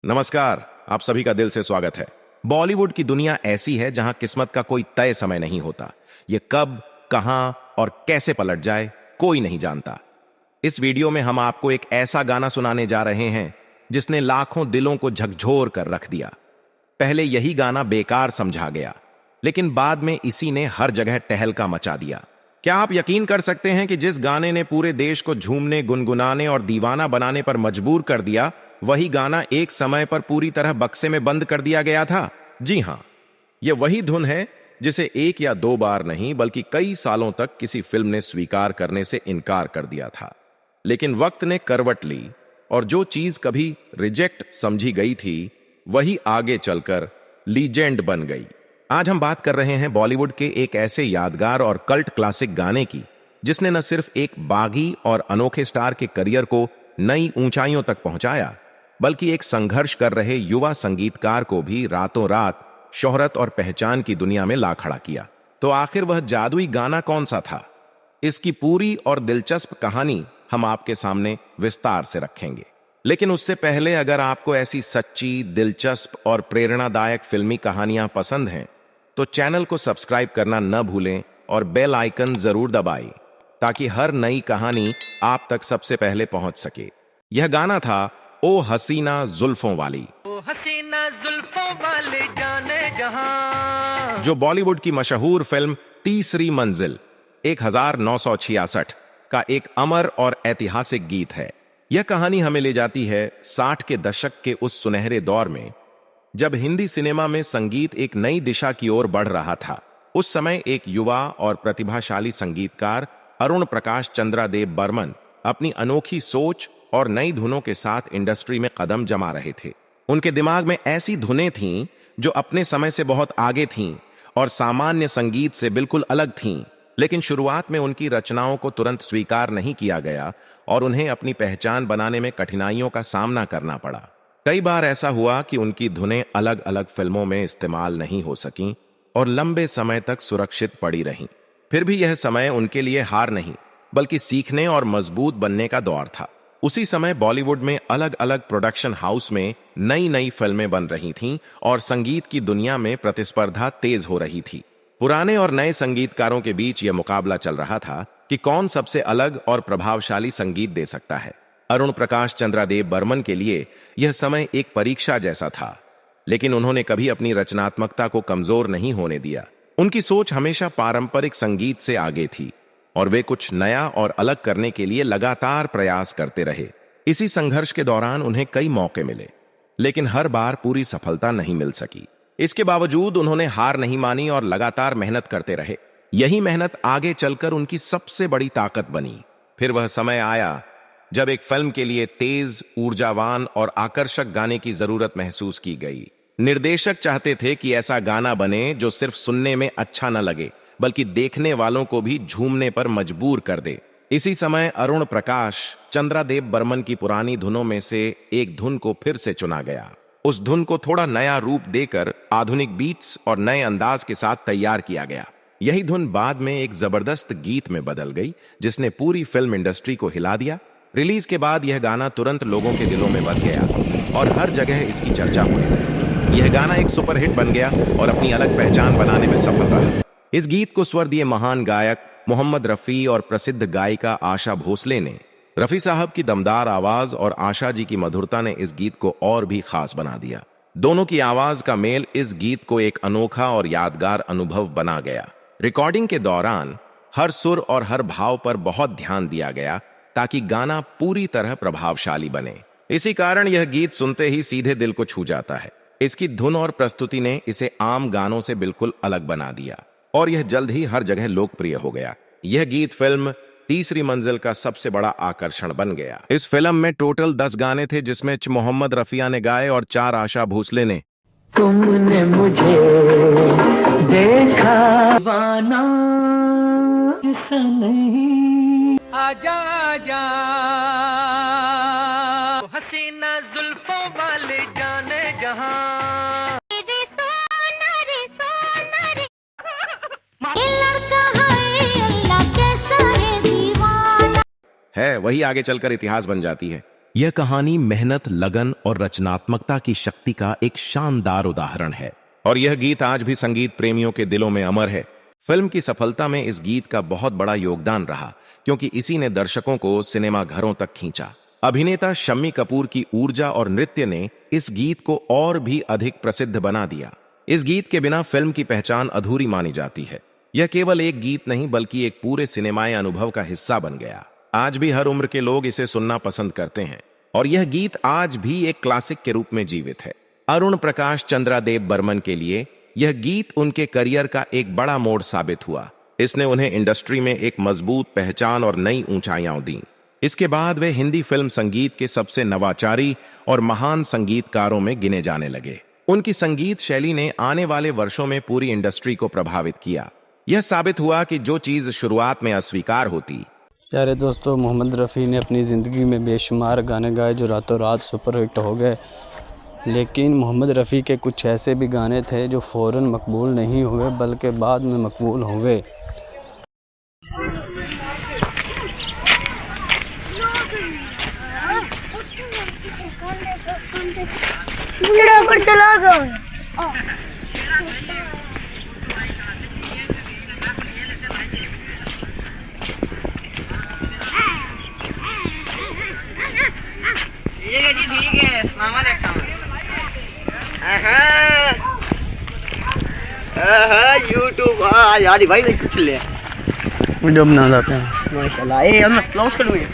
नमस्कार। आप सभी का दिल से स्वागत है। बॉलीवुड की दुनिया ऐसी है जहां किस्मत का कोई तय समय नहीं होता। ये कब, कहां और कैसे पलट जाए कोई नहीं जानता। इस वीडियो में हम आपको एक ऐसा गाना सुनाने जा रहे हैं जिसने लाखों दिलों को झकझोर कर रख दिया। पहले यही गाना बेकार समझा गया, लेकिन बाद में इसी ने हर जगह टहलका मचा दिया। क्या आप यकीन कर सकते हैं कि जिस गाने ने पूरे देश को झूमने, गुनगुनाने और दीवाना बनाने पर मजबूर कर दिया, वही गाना एक समय पर पूरी तरह बक्से में बंद कर दिया गया था? जी हां, यह वही धुन है जिसे एक या दो बार नहीं बल्कि कई सालों तक किसी फिल्म ने स्वीकार करने से इनकार कर दिया था। लेकिन वक्त ने करवट ली और जो चीज कभी रिजेक्ट समझी गई थी वही आगे चलकर लीजेंड बन गई। आज हम बात कर रहे हैं बॉलीवुड के एक ऐसे यादगार और कल्ट क्लासिक गाने की जिसने न सिर्फ एक बागी और अनोखे स्टार के करियर को नई ऊंचाइयों तक पहुंचाया, बल्कि एक संघर्ष कर रहे युवा संगीतकार को भी रातों रात शोहरत और पहचान की दुनिया में ला खड़ा किया। तो आखिर वह जादुई गाना कौन सा था? इसकी पूरी और दिलचस्प कहानी हम आपके सामने विस्तार से रखेंगे। लेकिन उससे पहले अगर आपको ऐसी सच्ची, दिलचस्प और प्रेरणादायक फिल्मी कहानियां पसंद हैं तो चैनल को सब्सक्राइब करना न भूलें और बेल आइकन जरूर दबाएं ताकि हर नई कहानी आप तक सबसे पहले पहुंच सके। यह गाना था ओ हसीना जुल्फों वाली, ओ हसीना जुल्फों वाले जाने जहां, जो बॉलीवुड की मशहूर फिल्म तीसरी मंजिल 1966 का एक अमर और ऐतिहासिक गीत है। यह कहानी हमें ले जाती है 60 के दशक के उस सुनहरे दौर में जब हिंदी सिनेमा में संगीत एक नई दिशा की ओर बढ़ रहा था। उस समय एक युवा और प्रतिभाशाली संगीतकार अरुण प्रकाश चंद्रादेव बर्मन अपनी अनोखी सोच और नई धुनों के साथ इंडस्ट्री में कदम जमा रहे थे। उनके दिमाग में ऐसी धुनें थीं जो अपने समय से बहुत आगे थीं और सामान्य संगीत से बिल्कुल अलग थीं। लेकिन शुरुआत में उनकी रचनाओं को तुरंत स्वीकार नहीं किया गया और उन्हें अपनी पहचान बनाने में कठिनाइयों का सामना करना पड़ा। कई बार ऐसा हुआ कि उनकी धुनें अलग अलग फिल्मों में इस्तेमाल नहीं हो सकीं और लंबे समय तक सुरक्षित पड़ी रहीं। फिर भी यह समय उनके लिए हार नहीं बल्कि सीखने और मजबूत बनने का दौर था। उसी समय बॉलीवुड में अलग अलग प्रोडक्शन हाउस में नई नई फिल्में बन रही थीं और संगीत की दुनिया में प्रतिस्पर्धा तेज हो रही थी। पुराने और नए संगीतकारों के बीच यह मुकाबला चल रहा था कि कौन सबसे अलग और प्रभावशाली संगीत दे सकता है। अरुण प्रकाश चंद्रादेव बर्मन के लिए यह समय एक परीक्षा जैसा था, लेकिन उन्होंने कभी अपनी रचनात्मकता को कमजोर नहीं होने दिया। उनकी सोच हमेशा पारंपरिक संगीत से आगे थी और वे कुछ नया और अलग करने के लिए लगातार प्रयास करते रहे। इसी संघर्ष के दौरान उन्हें कई मौके मिले, लेकिन हर बार पूरी सफलता नहीं मिल सकी। इसके बावजूद उन्होंने हार नहीं मानी और लगातार मेहनत करते रहे। यही मेहनत आगे चलकर उनकी सबसे बड़ी ताकत बनी। फिर वह समय आया जब एक फिल्म के लिए तेज, ऊर्जावान और आकर्षक गाने की जरूरत महसूस की गई। निर्देशक चाहते थे कि ऐसा गाना बने जो सिर्फ सुनने में अच्छा न लगे बल्कि देखने वालों को भी झूमने पर मजबूर कर दे। इसी समय अरुण प्रकाश चंद्रादेव बर्मन की पुरानी धुनों में से एक धुन को फिर से चुना गया। उस धुन को थोड़ा नया रूप देकर आधुनिक बीट्स और नए अंदाज के साथ तैयार किया गया। यही धुन बाद में एक जबरदस्त गीत में बदल गई जिसने पूरी फिल्म इंडस्ट्री को हिला दिया। रिलीज के बाद यह गाना तुरंत लोगों के दिलों में बस गया और हर जगह इसकी चर्चा होने लगी। यह गाना एक सुपरहिट बन गया और अपनी अलग पहचान बनाने में सफल रहा। इस गीत को स्वर दिए महान गायक मोहम्मद रफी और प्रसिद्ध गायिका आशा भोसले ने। रफी साहब की दमदार आवाज और आशा जी की मधुरता ने इस गीत को और भी खास बना दिया। दोनों की आवाज का मेल इस गीत को एक अनोखा और यादगार अनुभव बना गया। रिकॉर्डिंग के दौरान हर सुर और हर भाव पर बहुत ध्यान दिया गया ताकि गाना पूरी तरह प्रभावशाली बने। इसी कारण यह गीत सुनते ही सीधे दिल को छू जाता है। इसकी धुन और प्रस्तुति ने इसे आम गानों से बिल्कुल अलग बना दिया और यह जल्द ही हर जगह लोकप्रिय हो गया। यह गीत फिल्म तीसरी मंजिल का सबसे बड़ा आकर्षण बन गया। इस फिल्म में टोटल 10 गाने थे जिसमें मोहम्मद रफिया ने गाए और 4 आशा भोसले ने। तुमने मुझे देखा दीवाना ऐसा नहीं, आजा आजा ओ हसीना जुल्फों वाले जाने जहां, ये लड़का है अल्लाह कैसा है दीवाना। है वही आगे चलकर इतिहास बन जाती है। यह कहानी मेहनत, लगन और रचनात्मकता की शक्ति का एक शानदार उदाहरण है और यह गीत आज भी संगीत प्रेमियों के दिलों में अमर है। फिल्म की सफलता में इस गीत का बहुत बड़ा योगदान रहा क्योंकि इसी ने दर्शकों को सिनेमा घरों तक खींचा। अभिनेता शम्मी कपूर की ऊर्जा और नृत्य ने इस गीत को और भी अधिक प्रसिद्ध बना दिया। इस गीत के बिना फिल्म की पहचान अधूरी मानी जाती है। यह केवल एक गीत नहीं बल्कि एक पूरे सिनेमाई अनुभव का हिस्सा बन गया। आज भी हर उम्र के लोग इसे सुनना पसंद करते हैं और यह गीत आज भी एक क्लासिक के रूप में जीवित है। अरुण प्रकाश चंद्रादेव बर्मन के लिए यह गीत उनके करियर का एक बड़ा मोड़ साबित हुआ। इसने उन्हें इंडस्ट्री में एक मजबूत पहचान और नई ऊंचाइयां दी। इसके बाद वे हिंदी फिल्म संगीत के सबसे नवाचारी और महान संगीतकारों में गिने जाने लगे। उनकी संगीत शैली ने आने वाले वर्षों में पूरी इंडस्ट्री को प्रभावित किया। यह साबित हुआ कि जो चीज शुरुआत में अस्वीकार होती। प्यारे दोस्तों, मोहम्मद रफ़ी ने अपनी ज़िंदगी में बेशुमार गाने गाए जो रातों रात सुपरहिट हो गए, लेकिन मोहम्मद रफ़ी के कुछ ऐसे भी गाने थे जो फ़ौरन मकबूल नहीं हुए बल्कि बाद में मकबूल हुए। ठीक है, मामा देखता हूँ। यूट्यूब यार भाई कुछ ले वीडियो बना जाते हैं माशाल्लाह। ये हम क्लोज करूँगे।